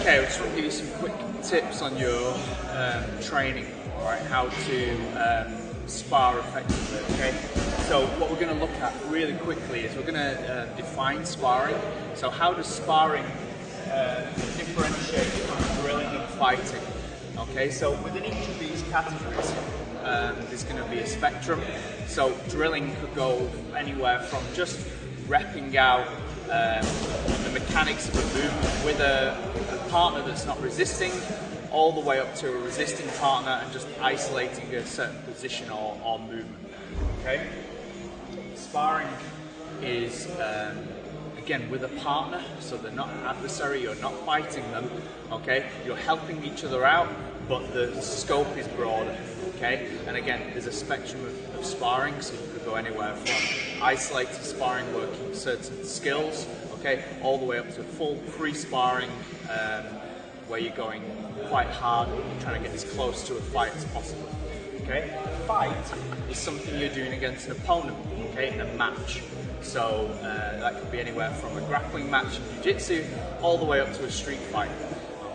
Okay, I just want to give you some quick tips on your training, right? How to spar effectively, okay? So what we're going to look at really quickly is we're going to define sparring. So how does sparring differentiate from drilling and fighting? Okay, so within each of these categories, there's going to be a spectrum. So drilling could go anywhere from just repping out the mechanics of a movement with a partner that's not resisting, all the way up to a resisting partner and just isolating a certain position or movement. Okay, sparring is again with a partner, so they're not an adversary, you're not fighting them. Okay, you're helping each other out, but the scope is broader. Okay, and again, there's a spectrum of sparring, so you could go anywhere from isolated sparring, working certain skills, okay, all the way up to full free sparring, where you're going quite hard, you're trying to get as close to a fight as possible. Okay, a fight is something you're doing against an opponent, okay, in a match. So that could be anywhere from a grappling match in jiu-jitsu all the way up to a street fight.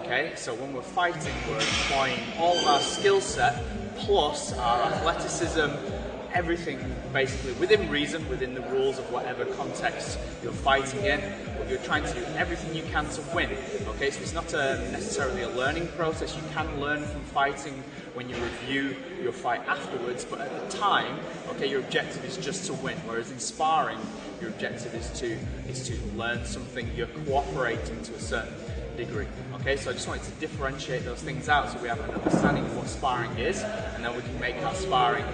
Okay, so when we're fighting, we're employing all of our skill set plus our athleticism, everything basically within reason, within the rules of whatever context you're fighting in, but you're trying to do everything you can to win. Okay, so it's not necessarily a learning process. You can learn from fighting when you review your fight afterwards, but at the time, okay, your objective is just to win, whereas in sparring, your objective is to learn something, you're cooperating to a certain degree. Okay, so I just wanted to differentiate those things out so we have an understanding of what sparring is, and then we can make our sparring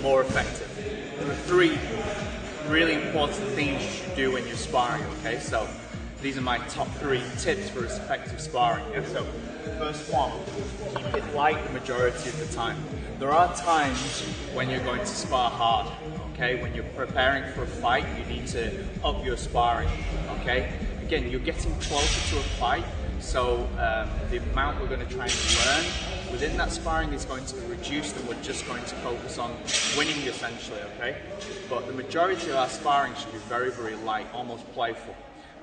more effective. There are three really important things you should do when you're sparring, okay? So these are my top 3 tips for effective sparring. Yeah? So first one, keep it light the majority of the time. There are times when you're going to spar hard, okay? When you're preparing for a fight, you need to up your sparring, okay? Again, you're getting closer to a fight, so the amount we're going to try and learn within that sparring is going to be reduced, and we're just going to focus on winning essentially, okay? But the majority of our sparring should be very, very light, almost playful,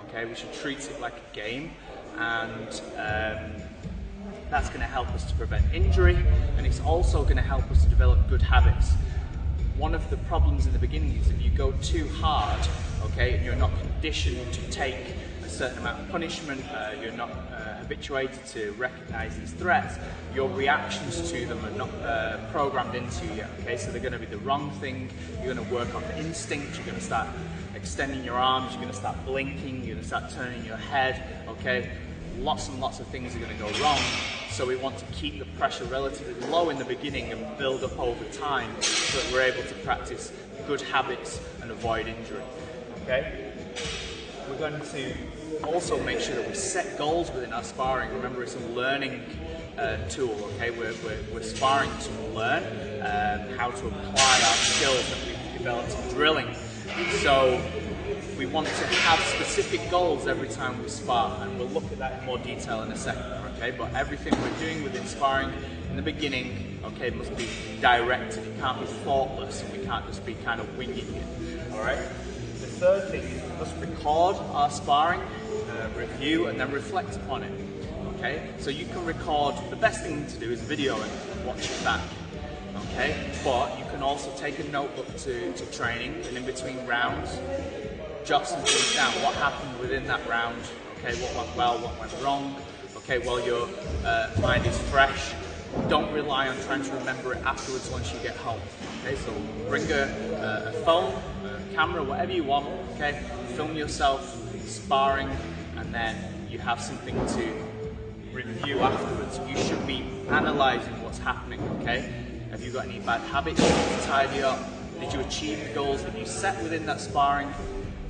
okay? We should treat it like a game, and that's going to help us to prevent injury, and it's also going to help us to develop good habits. One of the problems in the beginning is if you go too hard, okay, and you're not conditioned to take a certain amount of punishment, you're not habituated to recognize these threats, your reactions to them are not programmed into you, okay? So they're going to be the wrong thing, you're going to work on instinct, you're going to start extending your arms, you're going to start blinking, you're going to start turning your head, okay? Lots and lots of things are going to go wrong, so we want to keep the pressure relatively low in the beginning and build up over time so that we're able to practice good habits and avoid injury, okay? We're going to also make sure that we set goals within our sparring. Remember, it's a learning tool, okay? We're sparring to learn how to apply our skills that we've developed in drilling. So we want to have specific goals every time we spar, and we'll look at that in more detail in a second, okay? But everything we're doing within sparring in the beginning, okay, must be directed. It can't be thoughtless, and we can't just be kind of winging it, all right? The third thing is we must record our sparring, review, and then reflect upon it, okay? So you can record, the best thing to do is video it and watch it back, okay? But you can also take a notebook to training, and in between rounds, jot some things down. What happened within that round, okay? What went well, what went wrong, okay? While your mind is fresh, don't rely on trying to remember it afterwards once you get home, okay? So bring a phone, a camera, whatever you want, okay? Film yourself sparring, and then you have something to review afterwards. You should be analysing what's happening, okay? Have you got any bad habits you need to tidy up? Did you achieve the goals that you set within that sparring?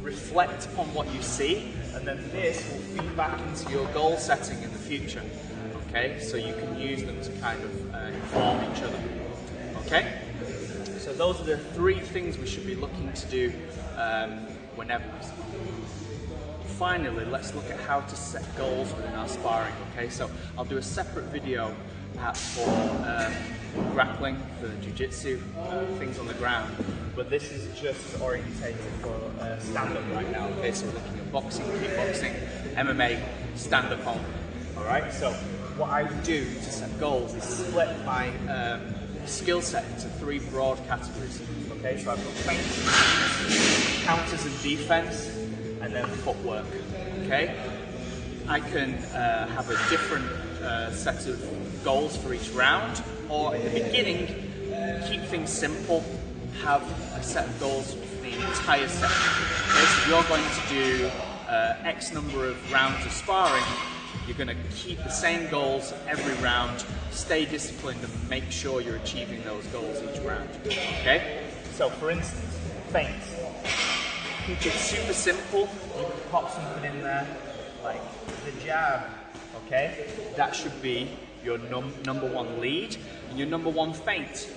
Reflect upon what you see, and then this will feed back into your goal setting in the future, okay? So you can use them to kind of inform each other, okay? So those are the 3 things we should be looking to do whenever we spar. Finally, let's look at how to set goals within our sparring, okay? So I'll do a separate video perhaps for grappling, for jiu-jitsu, things on the ground, but this is just orientated for stand-up right now, okay? So we're looking at boxing, kickboxing, MMA, stand-up only, All right, so what I would do to set goals is split my skill set into 3 broad categories. Okay, so I've got feints, counters and defense, and then footwork. Okay, I can have a different set of goals for each round, or in the beginning, keep things simple, have a set of goals for the entire session. Okay, so if you're going to do X number of rounds of sparring, you're going to keep the same goals every round, stay disciplined and make sure you're achieving those goals each round. Okay? So for instance, feints. Keep it super simple. You can pop something in there, like the jab. Okay? That should be your number 1 lead and your number 1 feint.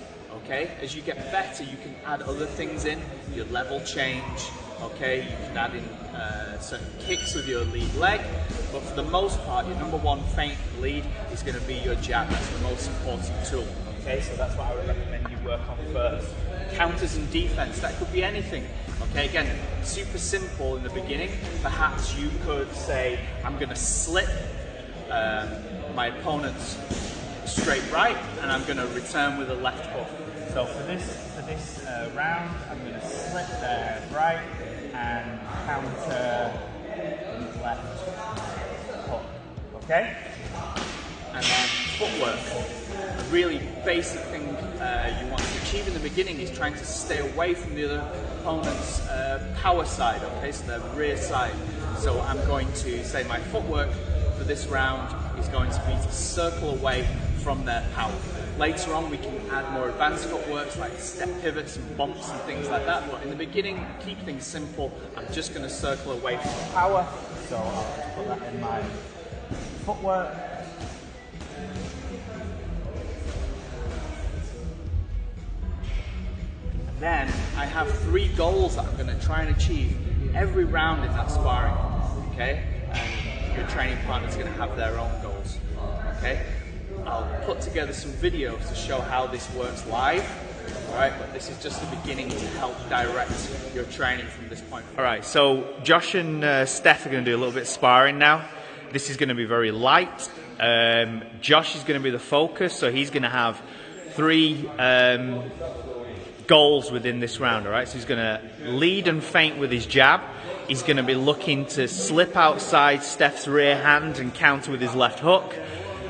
Okay? As you get better, you can add other things in. Your level change. Okay? You can add in certain kicks with your lead leg, but for the most part, your number 1 feint lead is going to be your jab. That's the most important tool. Okay? So that's what I would recommend you work on first. Counters and defense, that could be anything. Okay, again, super simple in the beginning. Perhaps you could say, I'm going to slip my opponent's straight right, and I'm going to return with a left hook. So for this round, I'm going to slip their right and counter left hook. Okay? And then footwork. A really basic thing you want to achieve in the beginning is trying to stay away from the other opponent's power side, okay, so their rear side. So I'm going to say my footwork for this round is going to be to circle away from their power. Later on we can add more advanced footworks like step pivots and bumps and things like that, but in the beginning, keep things simple. I'm just going to circle away from the power, so I'll just put that in my footwork. Then I have 3 goals that I'm going to try and achieve every round in that sparring, okay? And your training partner is going to have their own goals, okay? I'll put together some videos to show how this works live, all right? But this is just the beginning to help direct your training from this point forward. All right, so Josh and Steph are going to do a little bit of sparring now. This is going to be very light. Josh is going to be the focus, so he's going to have 3 goals within this round, all right? So he's going to lead and feint with his jab. He's going to be looking to slip outside Steph's rear hand and counter with his left hook.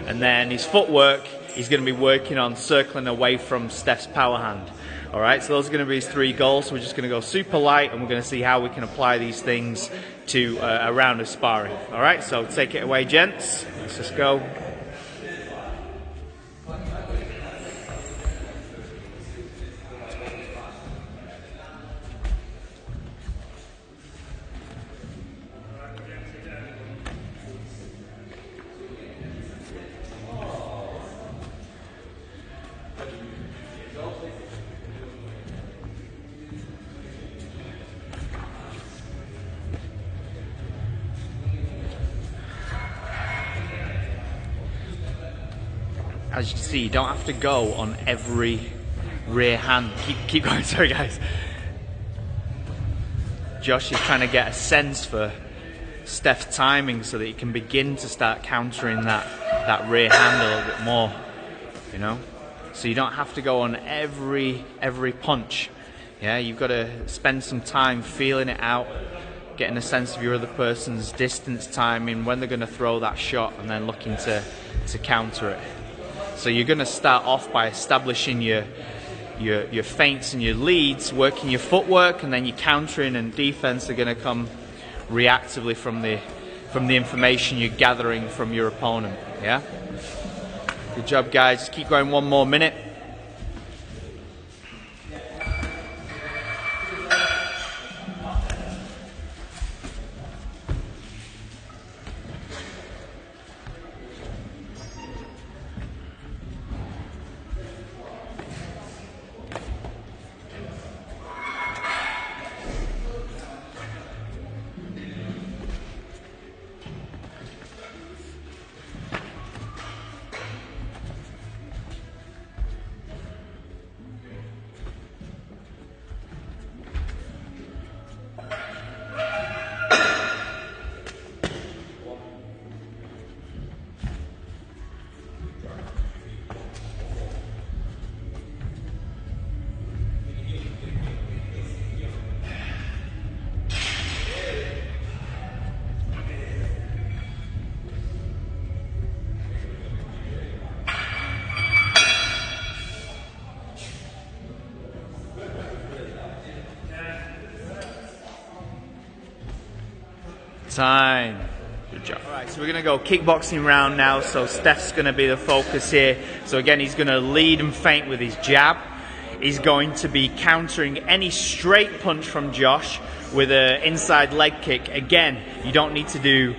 And then his footwork, he's going to be working on circling away from Steph's power hand. All right, so those are going to be his 3 goals. So we're just going to go super light and we're going to see how we can apply these things to a round of sparring. All right, so take it away, gents. Let's just go. As you can see, you don't have to go on every rear hand. Keep going, sorry guys. Josh is trying to get a sense for Steph's timing so that he can begin to start countering that rear hand a little bit more, you know? So you don't have to go on every punch. Yeah, you've got to spend some time feeling it out, getting a sense of your other person's distance timing, when they're going to throw that shot, and then looking to counter it. So you're going to start off by establishing your feints and your leads, working your footwork, and then your countering and defense are going to come reactively from the information you're gathering from your opponent. Yeah? Good job, guys. Just keep going 1 more minute. Time. Good job. All right, so we're going to go kickboxing round now. So Steph's going to be the focus here. So again, he's going to lead and feint with his jab. He's going to be countering any straight punch from Josh with an inside leg kick. Again, you don't need to do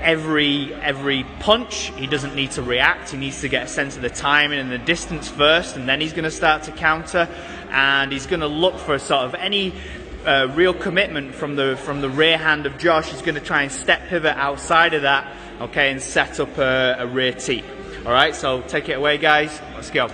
every punch. He doesn't need to react. He needs to get a sense of the timing and the distance first, and then he's going to start to counter. And he's going to look for sort of any real commitment from the rear hand of Josh. He's going to try and step pivot outside of that, okay, and set up a rear teep. All right, so take it away, guys. Let's go.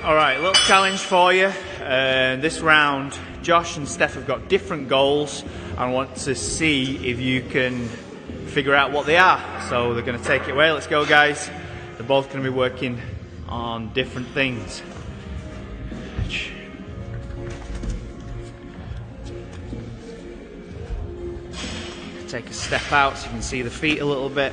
All right, little challenge for you. This round, Josh and Steph have got different goals. I want to see if you can figure out what they are. So they're going to take it away. Let's go, guys. They're both going to be working on different things. Take a step out so you can see the feet a little bit.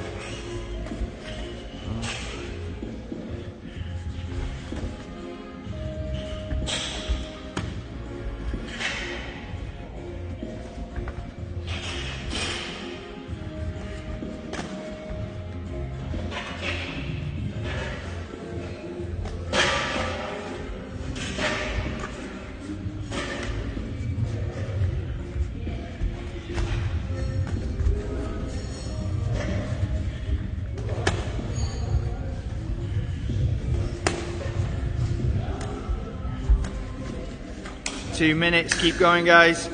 Two minutes, keep going, guys.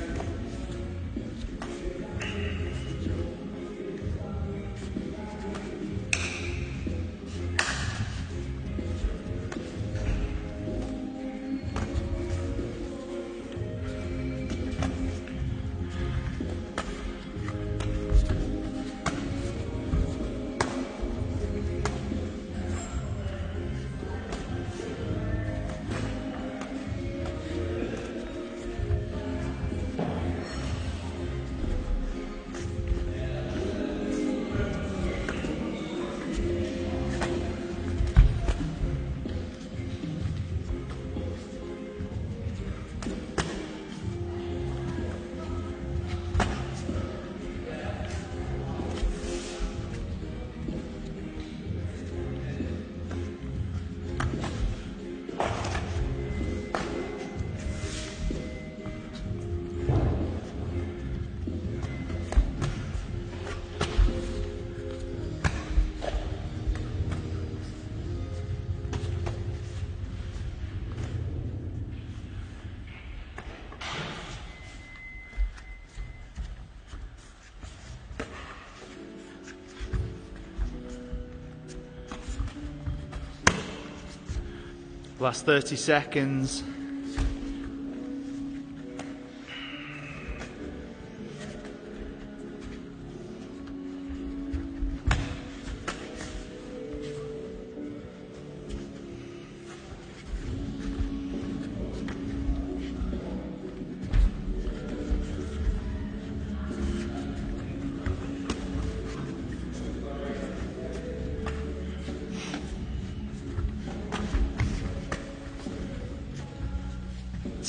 Last 30 seconds.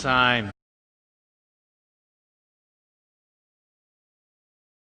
Time.